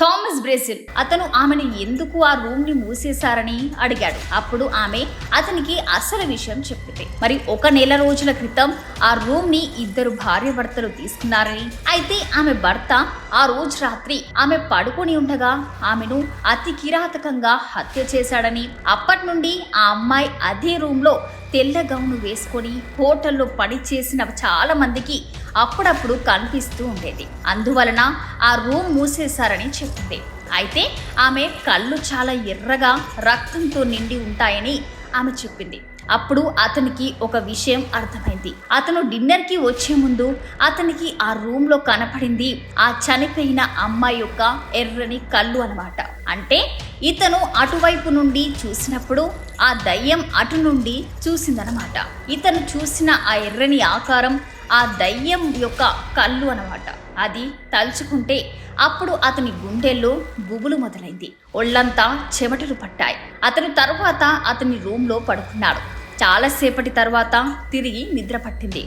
Thomas Brazil అతను ఆమెను ఎందుకు ఆ రూమ్ ని మూసేశారని అడిగాడు. అప్పుడు ఆమె అతనికి అసలు విషయం చెప్పింది. మరి 1 నెల రోజుల క్రితం ఆ రూమ్ ని 2 భార్యాభర్తలు తీసుకున్నారని, అయితే ఆమె భర్త ఆ రోజు రాత్రి ఆమె పడుకొని ఉండగా ఆమెను అతి కిరాతకంగా హత్య చేశాడని, అప్పటి నుండి ఆ అమ్మాయి అదే రూమ్ లో తెల్ల గౌను వేసుకొని హోటల్లో పని చేసిన చాలా మందికి అప్పుడప్పుడు కనిపిస్తూ ఉండేది. అందువలన ఆ రూమ్ మూసేశారని చెప్పింది. అయితే ఆమె కళ్ళు చాలా ఎర్రగా రక్తంతో నిండి ఉంటాయని ఆమె చెప్పింది. అప్పుడు అతనికి ఒక విషయం అర్థమైంది. అతను డిన్నర్కి వచ్చే ముందు అతనికి ఆ రూమ్లో కనపడింది ఆ చనిపోయిన అమ్మాయి యొక్క ఎర్రని కళ్ళు అన్నమాట. అంటే ఇతను అటువైపు నుండి చూసినప్పుడు ఆ దయ్యం అటు నుండి చూసిందనమాట. ఇతను చూసిన ఆ ఎర్రని ఆకారం ఆ దయ్యం యొక్క కళ్ళు అన్నమాట. అది తలుచుకుంటే అప్పుడు అతని గుండెల్లో గుబులు మొదలైంది. ఒళ్ళంతా చెమటలు పట్టాయి. అతను తర్వాత అతని రూమ్లో పడుకున్నాడు. చాలాసేపటి తర్వాత తిరిగి నిద్ర పట్టింది.